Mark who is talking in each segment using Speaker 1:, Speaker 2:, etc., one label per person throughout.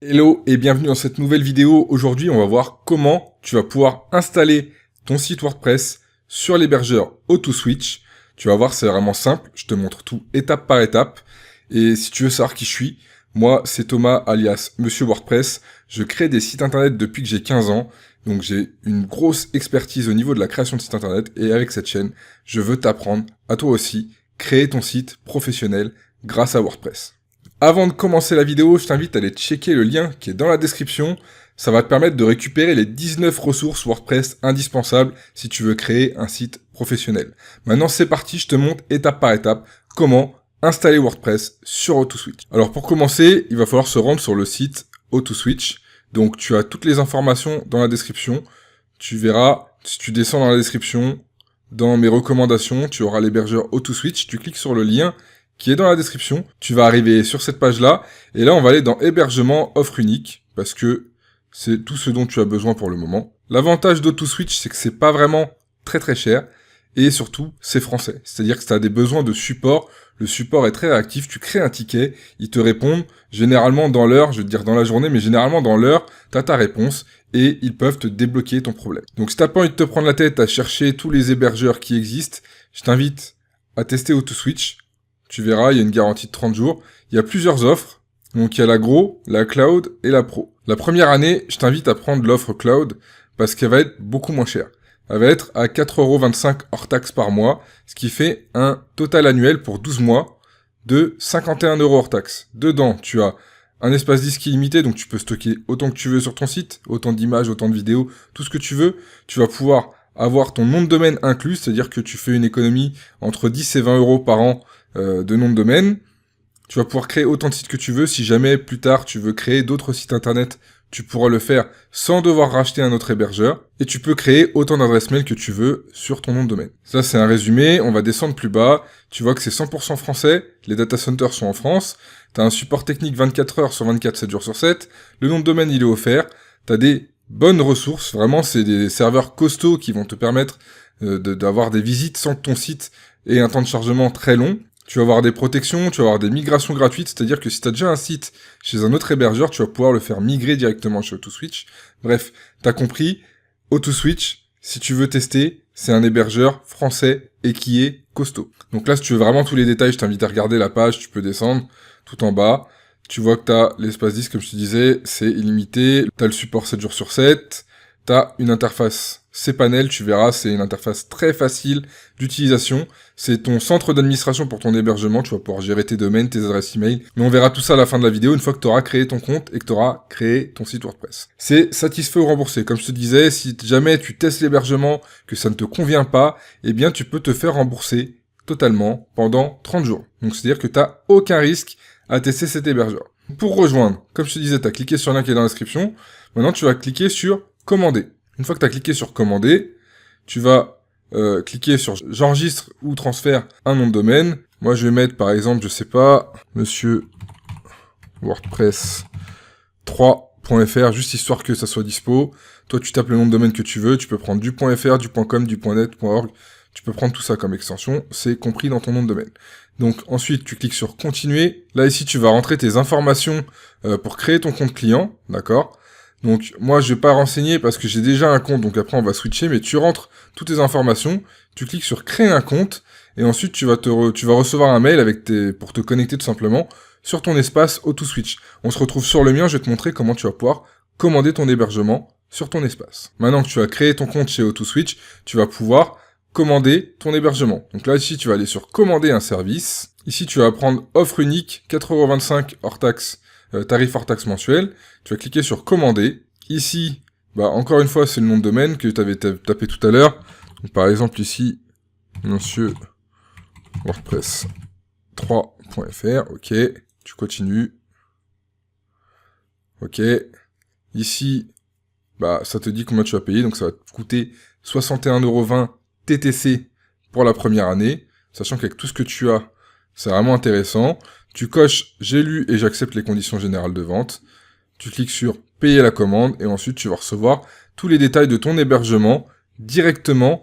Speaker 1: Hello et bienvenue dans cette nouvelle vidéo. Aujourd'hui, on va voir comment tu vas pouvoir installer ton site WordPress sur l'hébergeur AutoSwitch. Tu vas voir, c'est vraiment simple. Je te montre tout étape par étape. Et si tu veux savoir qui je suis, moi, c'est Thomas alias Monsieur WordPress. Je crée des sites internet depuis que j'ai 15 ans. Donc j'ai une grosse expertise au niveau de la création de sites internet. Et avec cette chaîne, je veux t'apprendre à toi aussi créer ton site professionnel grâce à WordPress. Avant de commencer la vidéo, je t'invite à aller checker le lien qui est dans la description. Ça va te permettre de récupérer les 19 ressources WordPress indispensables si tu veux créer un site professionnel. Maintenant, c'est parti, je te montre étape par étape comment installer WordPress sur AutoSwitch. Alors pour commencer, il va falloir se rendre sur le site AutoSwitch. Donc tu as toutes les informations dans la description. Tu verras, si tu descends dans la description, dans mes recommandations, tu auras l'hébergeur AutoSwitch. Tu cliques sur le lien qui est dans la description. Tu vas arriver sur cette page-là, et là, on va aller dans hébergement offre unique, parce que c'est tout ce dont tu as besoin pour le moment. L'avantage d'AutoSwitch, c'est que c'est pas vraiment très cher, et surtout, c'est français. C'est-à-dire que si tu as des besoins de support, le support est très réactif, tu crées un ticket, ils te répondent, généralement dans l'heure, je vais te dire dans la journée, mais généralement dans l'heure, tu as ta réponse, et ils peuvent te débloquer ton problème. Donc si t'as pas envie de te prendre la tête à chercher tous les hébergeurs qui existent, je t'invite à tester AutoSwitch. Tu verras, il y a une garantie de 30 jours. Il y a plusieurs offres. Donc, il y a la Gros, la Cloud et la Pro. La première année, je t'invite à prendre l'offre Cloud parce qu'elle va être beaucoup moins chère. Elle va être à 4,25€ hors taxe par mois, ce qui fait un total annuel pour 12 mois de 51€ hors taxe. Dedans, tu as un espace disque illimité, donc tu peux stocker autant que tu veux sur ton site, autant d'images, autant de vidéos, tout ce que tu veux. Tu vas pouvoir avoir ton nom de domaine inclus, c'est-à-dire que tu fais une économie entre 10 et 20€ par an de nom de domaine. Tu vas pouvoir créer autant de sites que tu veux. Si jamais plus tard tu veux créer d'autres sites internet, tu pourras le faire sans devoir racheter un autre hébergeur. Et tu peux créer autant d'adresses mail que tu veux sur ton nom de domaine. Ça, c'est un résumé. On va descendre plus bas. Tu vois que c'est 100% français. Les data centers sont en France. Tu as un support technique 24 heures sur 24, 7 jours sur 7. Le nom de domaine, il est offert. Tu as des bonnes ressources. Vraiment, c'est des serveurs costauds qui vont te permettre d'avoir des visites sans que ton site ait un temps de chargement très long. Tu vas avoir des protections, tu vas avoir des migrations gratuites, c'est-à-dire que si tu as déjà un site chez un autre hébergeur, tu vas pouvoir le faire migrer directement chez AutoSwitch. Bref, t'as compris, AutoSwitch, si tu veux tester, c'est un hébergeur français et qui est costaud. Donc là, si tu veux vraiment tous les détails, je t'invite à regarder la page, tu peux descendre tout en bas. Tu vois que t'as l'espace disque, comme je te disais, c'est illimité. T'as le support 7 jours sur 7. T'as une interface cPanel, tu verras, c'est une interface très facile d'utilisation. C'est ton centre d'administration pour ton hébergement, tu vas pouvoir gérer tes domaines, tes adresses email. Mais on verra tout ça à la fin de la vidéo, une fois que tu auras créé ton compte et que tu auras créé ton site WordPress. C'est satisfait ou remboursé. Comme je te disais, si jamais tu testes l'hébergement, que ça ne te convient pas, eh bien tu peux te faire rembourser totalement pendant 30 jours. Donc c'est-à-dire que tu n'as aucun risque à tester cet hébergeur. Pour rejoindre, comme je te disais, tu as cliqué sur le lien qui est dans la description. Maintenant, tu vas cliquer sur commander. Une fois que tu as cliqué sur commander, tu vas cliquer sur j'enregistre ou transfère un nom de domaine. Moi, je vais mettre par exemple, je sais pas, Monsieur WordPress 3.fr, juste histoire que ça soit dispo. Toi, tu tapes le nom de domaine que tu veux. Tu peux prendre du .fr, du .com, du .net, .org. Tu peux prendre tout ça comme extension. C'est compris dans ton nom de domaine. Donc ensuite, tu cliques sur continuer. Là, ici, tu vas rentrer tes informations pour créer ton compte client. D'accord ? Donc moi je vais pas renseigner parce que j'ai déjà un compte, donc après on va switcher, mais tu rentres toutes tes informations, tu cliques sur créer un compte, et ensuite tu vas recevoir un mail pour te connecter tout simplement sur ton espace AutoSwitch. On se retrouve sur le mien, je vais te montrer comment tu vas pouvoir commander ton hébergement sur ton espace. Maintenant que tu as créé ton compte chez AutoSwitch, tu vas pouvoir commander ton hébergement. Donc là ici tu vas aller sur commander un service, ici tu vas prendre offre unique, 4,25€ hors taxe, tarif hors taxe mensuel, tu vas cliquer sur commander. Ici, encore une fois, c'est le nom de domaine que tu avais tapé tout à l'heure. Par exemple, ici, Monsieur WordPress 3.fr, ok, tu continues. Ok, ici, ça te dit combien tu vas payer, donc ça va te coûter 61,20€ TTC pour la première année, sachant qu'avec tout ce que tu as, c'est vraiment intéressant. Tu coches « J'ai lu et j'accepte les conditions générales de vente ». Tu cliques sur « Payer la commande » et ensuite tu vas recevoir tous les détails de ton hébergement directement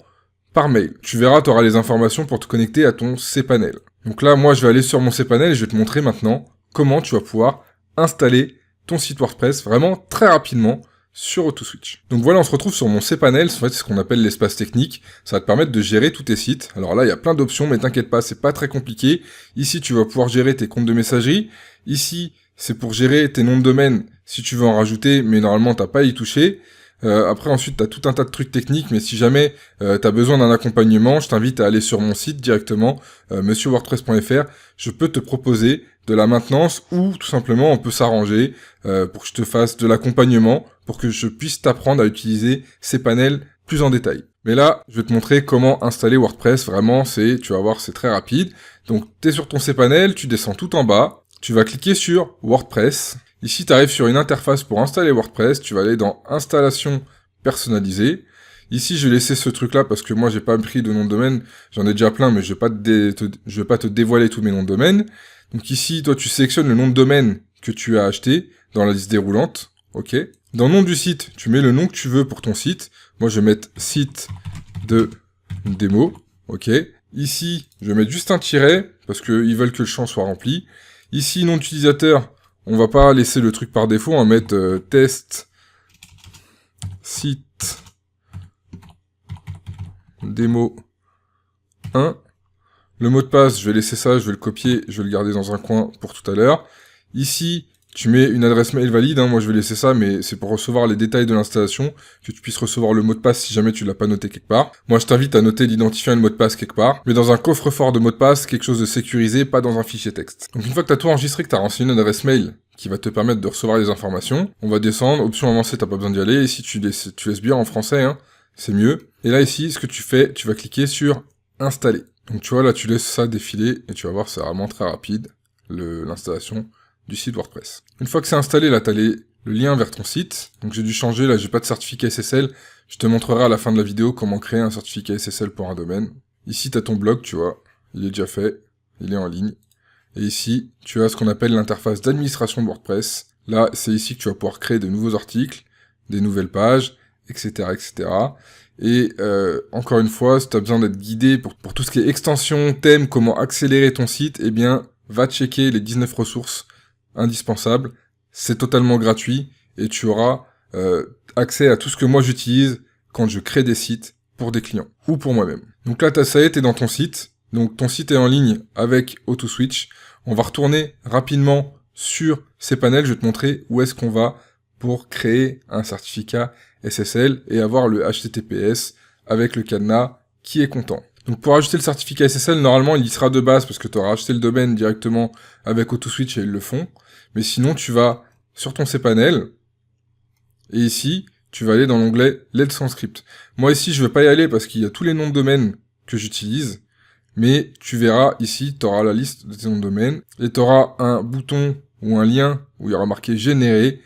Speaker 1: par mail. Tu verras, tu auras les informations pour te connecter à ton cPanel. Donc là, moi, je vais aller sur mon cPanel et je vais te montrer maintenant comment tu vas pouvoir installer ton site WordPress vraiment très rapidement sur AutoSwitch. Donc voilà, on se retrouve sur mon cPanel, en fait c'est ce qu'on appelle l'espace technique, ça va te permettre de gérer tous tes sites. Alors là, il y a plein d'options, mais t'inquiète pas, c'est pas très compliqué. Ici, tu vas pouvoir gérer tes comptes de messagerie. Ici, c'est pour gérer tes noms de domaine, si tu veux en rajouter, mais normalement, t'as pas à y toucher. Après, ensuite, t'as tout un tas de trucs techniques, mais si jamais t'as besoin d'un accompagnement, je t'invite à aller sur mon site directement, monsieurwordpress.fr. Je peux te proposer de la maintenance ou tout simplement on peut s'arranger pour que je te fasse de l'accompagnement, pour que je puisse t'apprendre à utiliser ces panels plus en détail. Mais là, je vais te montrer comment installer WordPress. Vraiment, tu vas voir, c'est très rapide. Donc, t'es sur ton cPanel, tu descends tout en bas, tu vas cliquer sur WordPress. Ici, tu arrives sur une interface pour installer WordPress, tu vas aller dans Installation personnalisée. Ici, je vais laisser ce truc-là parce que moi, j'ai pas pris de nom de domaine, j'en ai déjà plein, mais je vais pas te dévoiler tous mes noms de domaine. Donc ici, toi, tu sélectionnes le nom de domaine que tu as acheté dans la liste déroulante, ok. Dans le nom du site, tu mets le nom que tu veux pour ton site. Moi, je vais mettre site de démo, ok. Ici, je vais mettre juste un tiret parce qu'ils veulent que le champ soit rempli. Ici, nom d'utilisateur. On va pas laisser le truc par défaut, on va mettre test site démo 1. Le mot de passe, je vais laisser ça, je vais le copier, je vais le garder dans un coin pour tout à l'heure. Ici, tu mets une adresse mail valide, moi je vais laisser ça, mais c'est pour recevoir les détails de l'installation, que tu puisses recevoir le mot de passe si jamais tu l'as pas noté quelque part. Moi je t'invite à noter l'identifiant et le mot de passe quelque part, mais dans un coffre-fort de mot de passe, quelque chose de sécurisé, pas dans un fichier texte. Donc une fois que tu as tout enregistré, que tu as renseigné une adresse mail qui va te permettre de recevoir les informations, on va descendre, option avancée, t'as pas besoin d'y aller, ici tu laisses bien en français, c'est mieux. Et là ici, ce que tu fais, tu vas cliquer sur installer. Donc tu vois là, tu laisses ça défiler, et tu vas voir, c'est vraiment très rapide, l'installation du site WordPress. Une fois que c'est installé, là, tu as le lien vers ton site. Donc j'ai dû changer, là, j'ai pas de certificat SSL. Je te montrerai à la fin de la vidéo comment créer un certificat SSL pour un domaine. Ici, tu as ton blog, tu vois. Il est déjà fait, il est en ligne. Et ici, tu as ce qu'on appelle l'interface d'administration de WordPress. Là, c'est ici que tu vas pouvoir créer de nouveaux articles, des nouvelles pages, etc., etc. Et encore une fois, si tu as besoin d'être guidé pour tout ce qui est extension, thème, comment accélérer ton site, eh bien, va checker les 19 ressources indispensables. C'est totalement gratuit et tu auras accès à tout ce que moi j'utilise quand je crée des sites pour des clients ou pour moi-même. Donc là, ça y est, t'es dans ton site. Donc ton site est en ligne avec AutoSwitch. On va retourner rapidement sur ces panels. Je vais te montrer où est-ce qu'on va pour créer un certificat SSL et avoir le HTTPS avec le cadenas qui est content. Donc pour ajouter le certificat SSL, normalement il y sera de base parce que tu auras acheté le domaine directement avec AutoSwitch et ils le font. Mais sinon tu vas sur ton cPanel et ici tu vas aller dans l'onglet Let's Script. Moi ici je ne vais pas y aller parce qu'il y a tous les noms de domaine que j'utilise. Mais tu verras ici, tu auras la liste de tes noms de domaine et tu auras un bouton ou un lien où il y aura marqué générer.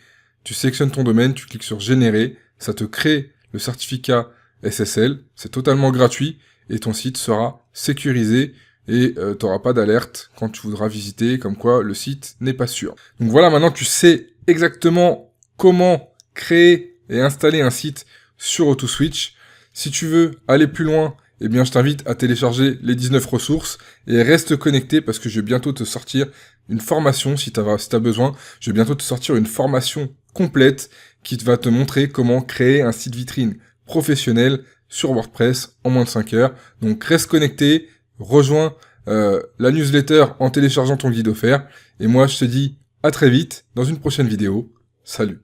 Speaker 1: Tu sélectionnes ton domaine, tu cliques sur générer, ça te crée le certificat SSL, c'est totalement gratuit et ton site sera sécurisé et tu n'auras pas d'alerte quand tu voudras visiter comme quoi le site n'est pas sûr. Donc voilà, maintenant tu sais exactement comment créer et installer un site sur AutoSwitch. Si tu veux aller plus loin, eh bien je t'invite à télécharger les 19 ressources et reste connecté parce que je vais bientôt te sortir une formation si tu as besoin. Je vais bientôt te sortir une formation complète qui va te montrer comment créer un site vitrine professionnel sur WordPress en moins de 5 heures. Donc reste connecté, rejoins la newsletter en téléchargeant ton guide offert. Et moi je te dis à très vite dans une prochaine vidéo. Salut!